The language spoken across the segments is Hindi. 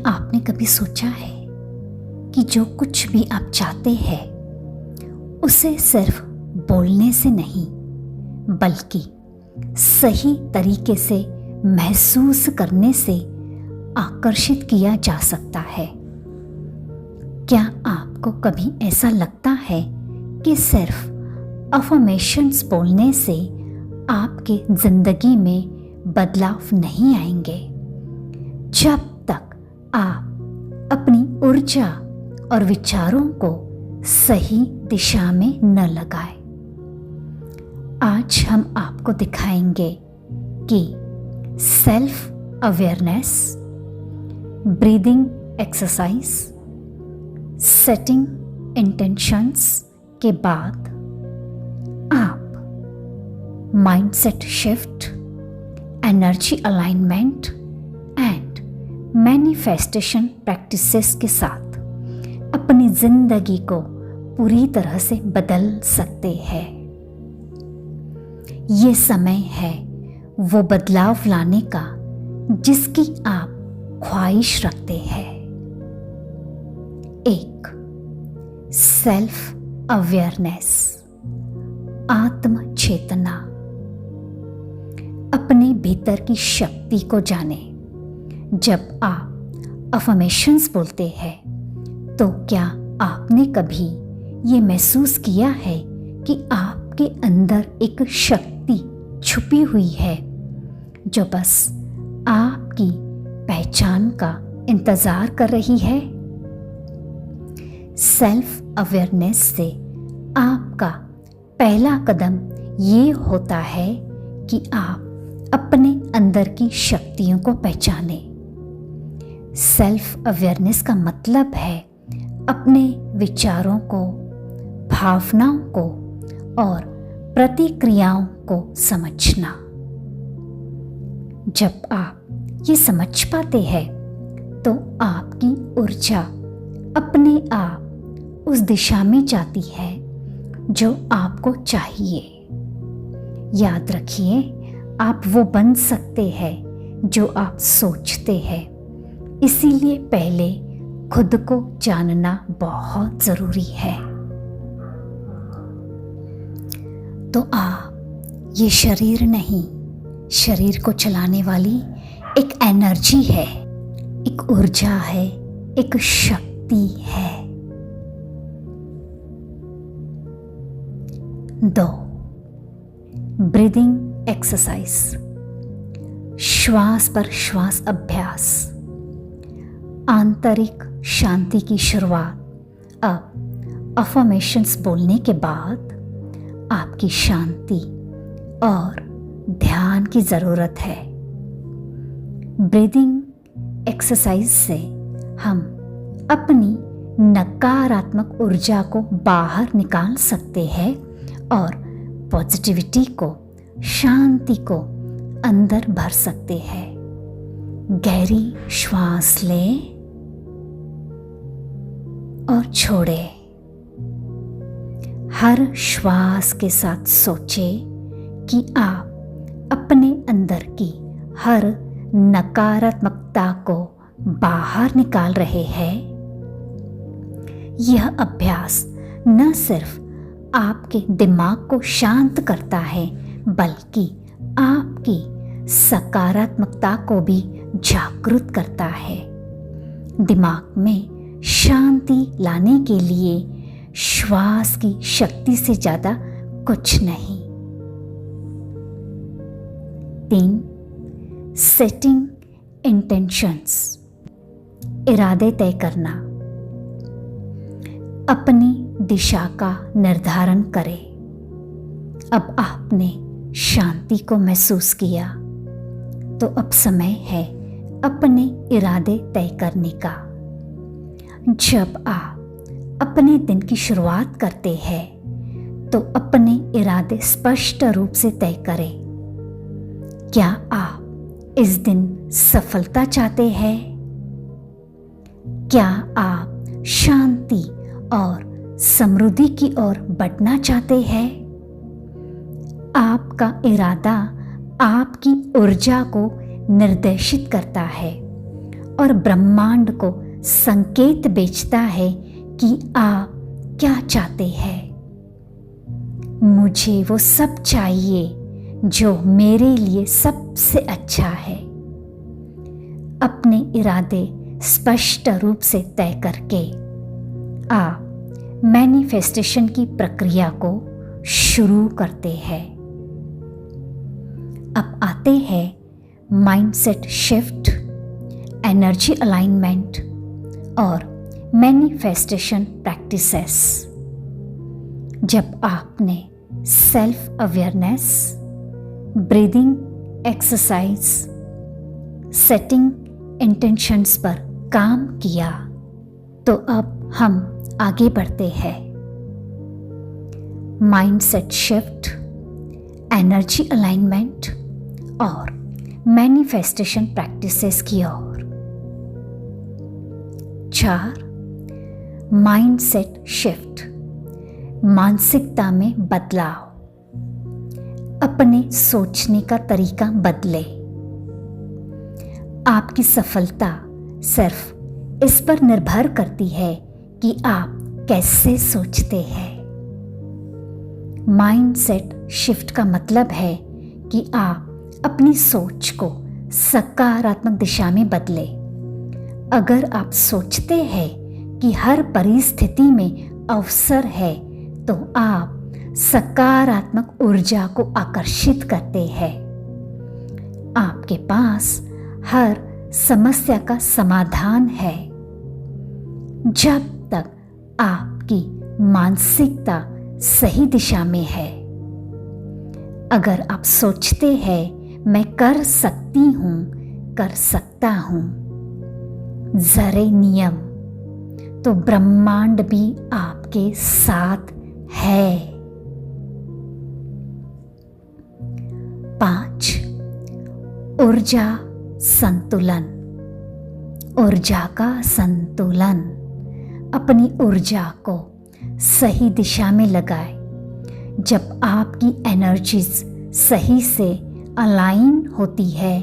आपने कभी सोचा है कि जो कुछ भी आप चाहते हैं उसे सिर्फ बोलने से नहीं बल्कि सही तरीके से महसूस करने से आकर्षित किया जा सकता है? क्या आपको कभी ऐसा लगता है कि सिर्फ अफर्मेशंस बोलने से आपके जिंदगी में बदलाव नहीं आएंगे जब तक आप अपनी ऊर्जा और विचारों को सही दिशा में न लगाएं? आज हम आपको दिखाएंगे कि self awareness, breathing exercise, setting intentions के बाद आप mindset shift, energy alignment and manifestation practices के साथ अपनी जिंदगी को पूरी तरह से बदल सकते हैं। ये समय है वो बदलाव लाने का जिसकी आप ख्वाहिश रखते हैं। एक, सेल्फ अवेयरनेस, आत्म चेतना। अपने भीतर की शक्ति को जाने। जब आप अफर्मेशंस बोलते हैं तो क्या आपने कभी ये महसूस किया है कि आपके अंदर एक शक्ति छुपी हुई है जो बस आपकी पहचान का इंतजार कर रही है? सेल्फ अवेयरनेस से आपका पहला कदम ये होता है कि आप अपने अंदर की शक्तियों को पहचानें। सेल्फ अवेयरनेस का मतलब है अपने विचारों को, भावनाओं को और प्रतिक्रियाओं को समझना। जब आप ये समझ पाते हैं तो आपकी ऊर्जा अपने आप उस दिशा में जाती है जो आपको चाहिए। याद रखिए, आप वो बन सकते हैं जो आप सोचते हैं। इसीलिए पहले खुद को जानना बहुत जरूरी है। तो आप ये शरीर नहीं, शरीर को चलाने वाली एक एनर्जी है, एक ऊर्जा है, एक शक्ति है। 2, ब्रीदिंग एक्सरसाइज, श्वास पर श्वास अभ्यास। आंतरिक शांति की शुरुआत अब अफर्मेशंस बोलने के बाद आपकी शांति और ध्यान की ज़रूरत है। ब्रीदिंग एक्सरसाइज से हम अपनी नकारात्मक ऊर्जा को बाहर निकाल सकते हैं और पॉजिटिविटी को, शांति को अंदर भर सकते हैं। गहरी श्वास लें और छोड़ें। हर श्वास के साथ सोचें कि आप अपने अंदर की हर नकारात्मकता को बाहर निकाल रहे हैं। यह अभ्यास न सिर्फ आपके दिमाग को शांत करता है बल्कि आपकी सकारात्मकता को भी जागृत करता है। दिमाग में शांति लाने के लिए श्वास की शक्ति से ज्यादा कुछ नहीं। 3, सेटिंग इंटेंशंस, इरादे तय करना। अपनी दिशा का निर्धारण करें। अब आपने शांति को महसूस किया तो अब समय है अपने इरादे तय करने का। जब आप अपने दिन की शुरुआत करते हैं तो अपने इरादे स्पष्ट रूप से तय करें। क्या आप इस दिन सफलता चाहते हैं? क्या आप शांति और समृद्धि की ओर बढ़ना चाहते हैं? आपका इरादा आपकी ऊर्जा को निर्देशित करता है और ब्रह्मांड को संकेत भेजता है कि आप क्या चाहते हैं। मुझे वो सब चाहिए जो मेरे लिए सबसे अच्छा है। अपने इरादे स्पष्ट रूप से तय करके आप मैनिफेस्टेशन की प्रक्रिया को शुरू करते हैं। अब आते हैं माइंडसेट शिफ्ट, एनर्जी अलाइनमेंट और मैनिफेस्टेशन प्रैक्टिसेस। जब आपने self awareness, breathing exercise, setting intentions पर काम किया, तो अब हम आगे बढ़ते हैं माइंडसेट शिफ्ट, एनर्जी अलाइनमेंट और मैनिफेस्टेशन प्रैक्टिसेस की ओर। 4. माइंडसेट शिफ्ट, मानसिकता में बदलाव। अपने सोचने का तरीका बदले। आपकी सफलता सिर्फ इस पर निर्भर करती है कि आप कैसे सोचते हैं। माइंडसेट शिफ्ट का मतलब है कि आप अपनी सोच को सकारात्मक दिशा में बदले। अगर आप सोचते हैं कि हर परिस्थिति में अवसर है, तो आप सकारात्मक ऊर्जा को आकर्षित करते हैं। आपके पास हर समस्या का समाधान है। जब तक आपकी मानसिकता सही दिशा में है। अगर आप सोचते हैं मैं कर सकती हूँ, कर सकता हूँ, जरे नियम, तो ब्रह्मांड भी आपके साथ है। 5. ऊर्जा संतुलन। ऊर्जा का संतुलन। अपनी ऊर्जा को सही दिशा में लगाए। जब आपकी एनर्जीज सही से अलाइन होती है,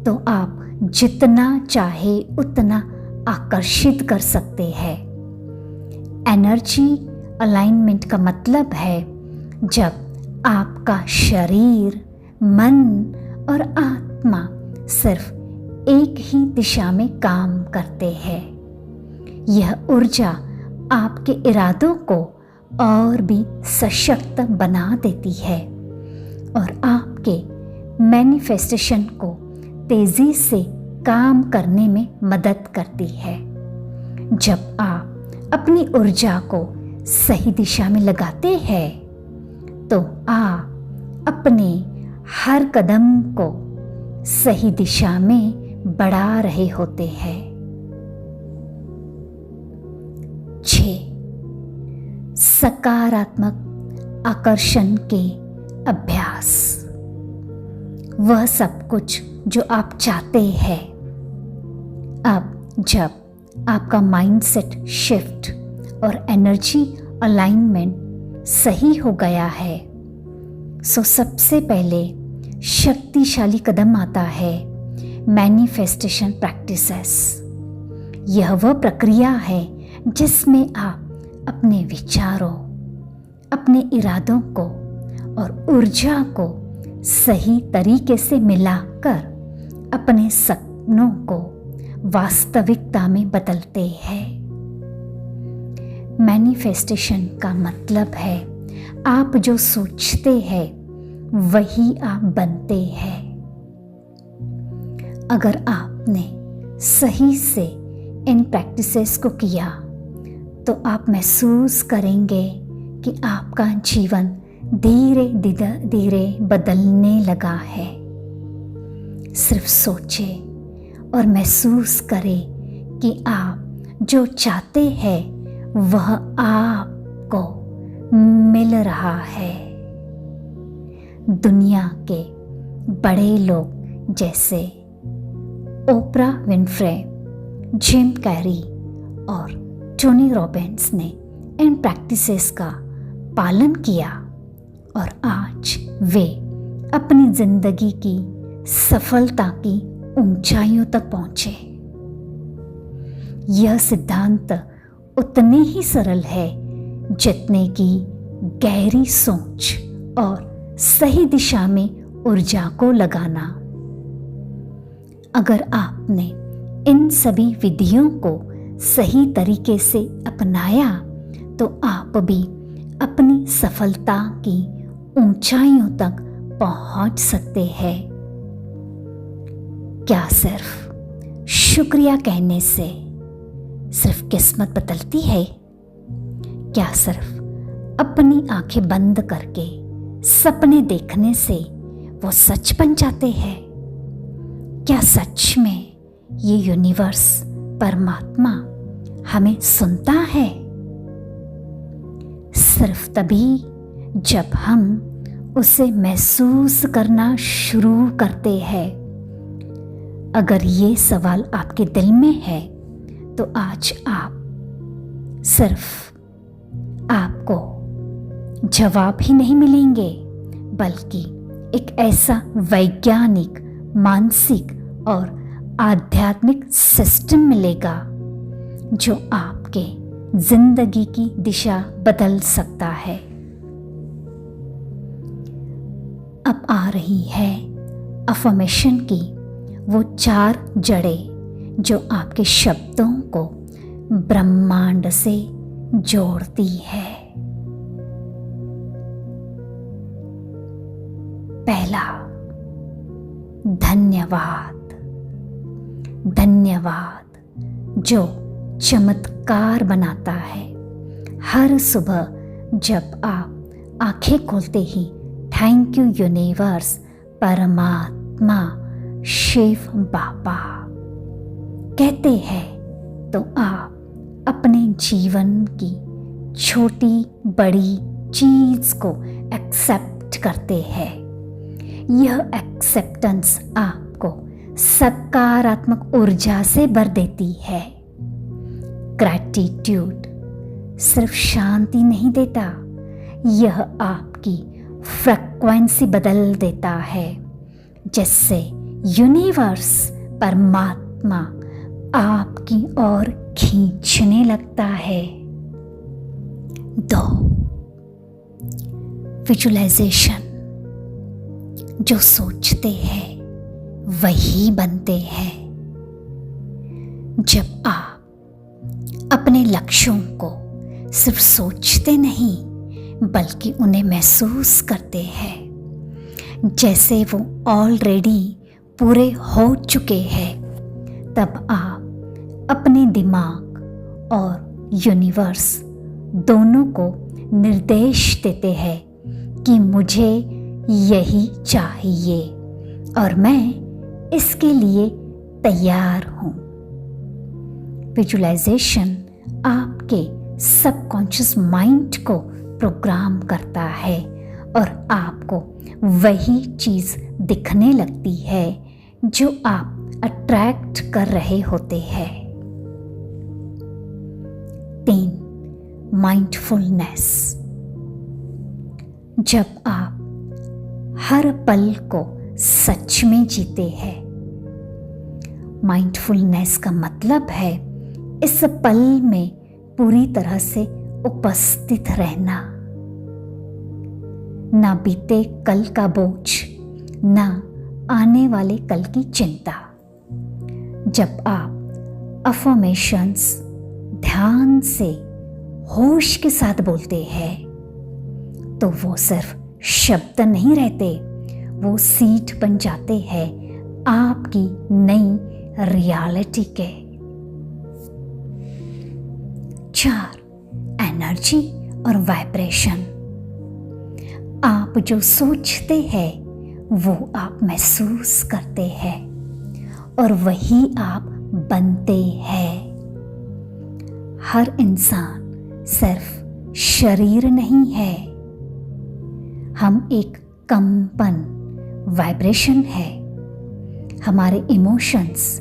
तो आप जितना चाहे उतना आकर्षित कर सकते हैं। एनर्जी अलाइनमेंट का मतलब है जब आपका शरीर, मन और आत्मा सिर्फ एक ही दिशा में काम करते हैं। यह ऊर्जा आपके इरादों को और भी सशक्त बना देती है और आपके मैनिफेस्टेशन को तेजी से काम करने में मदद करती है। जब आप अपनी ऊर्जा को सही दिशा में लगाते हैं, तो आप अपने हर कदम को सही दिशा में बढ़ा रहे होते हैं। 6. सकारात्मक आकर्षण के अभ्यास। वह सब कुछ जो आप चाहते हैं। अब जब आपका माइंडसेट शिफ्ट और एनर्जी अलाइनमेंट सही हो गया है, सो सबसे पहले शक्तिशाली कदम आता है मैनिफेस्टेशन प्रैक्टिसेस। यह वह प्रक्रिया है जिसमें आप अपने विचारों, अपने इरादों को और ऊर्जा को सही तरीके से मिलाकर अपने सपनों को वास्तविकता में बदलते हैं। मैनिफेस्टेशन का मतलब है आप जो सोचते हैं वही आप बनते हैं। अगर आपने सही से इन प्रैक्टिसेस को किया, तो आप महसूस करेंगे कि आपका जीवन धीरे धीरे बदलने लगा है। सिर्फ सोचें और महसूस करें कि आप जो चाहते हैं वह आपको मिल रहा है। दुनिया के बड़े लोग जैसे ओपरा विनफ्रे, जिम कैरी और टोनी रॉबिन्स ने इन प्रैक्टिसेस का पालन किया और आज वे अपनी जिंदगी की सफलता की ऊंचाइयों तक पहुंचे। यह सिद्धांत उतने ही सरल है जितने की गहरी सोच और सही दिशा में ऊर्जा को लगाना। अगर आपने इन सभी विधियों को सही तरीके से अपनाया तो आप भी अपनी सफलता की ऊंचाइयों तक पहुंच सकते हैं। क्या सिर्फ शुक्रिया कहने से सिर्फ किस्मत बदलती है? क्या सिर्फ अपनी आंखें बंद करके सपने देखने से वो सच बन जाते हैं? क्या सच में ये यूनिवर्स परमात्मा हमें सुनता है? सिर्फ तभी जब हम उसे महसूस करना शुरू करते हैं। अगर ये सवाल आपके दिल में है तो आज आप सिर्फ आपको जवाब ही नहीं मिलेंगे बल्कि एक ऐसा वैज्ञानिक, मानसिक और आध्यात्मिक सिस्टम मिलेगा जो आपके जिंदगी की दिशा बदल सकता है। अब आ रही है अफर्मेशन की वो 4 जड़ें जो आपके शब्दों को ब्रह्मांड से जोड़ती है। पहला, धन्यवाद। धन्यवाद जो चमत्कार बनाता है। हर सुबह जब आप आंखें खोलते ही थैंक यू यूनिवर्स, परमात्मा, शिव बाबा कहते हैं तो आप अपने जीवन की छोटी बड़ी चीज को एक्सेप्ट करते हैं। यह एक्सेप्टेंस आपको सकारात्मक ऊर्जा से भर देती है। ग्रैटिट्यूड सिर्फ शांति नहीं देता, यह आपकी फ्रीक्वेंसी बदल देता है, जिससे यूनिवर्स, परमात्मा आपकी ओर खींचने लगता है। 2, विजुअलाइजेशन। जो सोचते हैं वही बनते हैं। जब आप अपने लक्ष्यों को सिर्फ सोचते नहीं बल्कि उन्हें महसूस करते हैं जैसे वो ऑलरेडी पूरे हो चुके हैं, तब आप अपने दिमाग और यूनिवर्स दोनों को निर्देश देते हैं कि मुझे यही चाहिए और मैं इसके लिए तैयार हूँ। विजुअलाइजेशन आपके सबकॉन्शियस माइंड को प्रोग्राम करता है और आपको वही चीज़ दिखने लगती है जो आप अट्रैक्ट कर रहे होते हैं। 3, माइंडफुलनेस। जब आप हर पल को सच में जीते हैं, माइंडफुलनेस का मतलब है इस पल में पूरी तरह से उपस्थित रहना। ना बीते कल का बोझ, ना आने वाले कल की चिंता। जब आप अफर्मेशंस ध्यान से होश के साथ बोलते हैं तो वो सिर्फ शब्द नहीं रहते, वो सीड बन जाते हैं आपकी नई रियलिटी के। 4, एनर्जी और वाइब्रेशन। आप जो सोचते हैं वो आप महसूस करते हैं और वही आप बनते हैं। हर इंसान सिर्फ शरीर नहीं है, हम एक कंपन, वाइब्रेशन है। हमारे इमोशंस,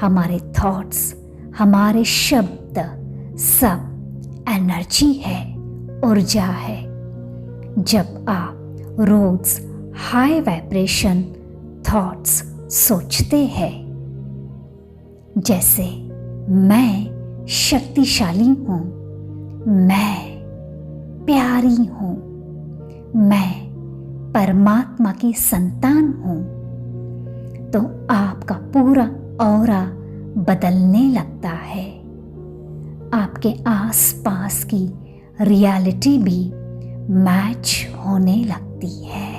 हमारे थॉट्स, हमारे शब्द सब एनर्जी है, ऊर्जा है। जब आप रोज हाई वाइब्रेशन थॉट्स सोचते हैं, जैसे मैं शक्तिशाली हूँ, मैं प्यारी हूँ, मैं परमात्मा की संतान हूँ, तो आपका पूरा ऑरा बदलने लगता है। आपके आसपास की रियलिटी भी मैच होने लगती है।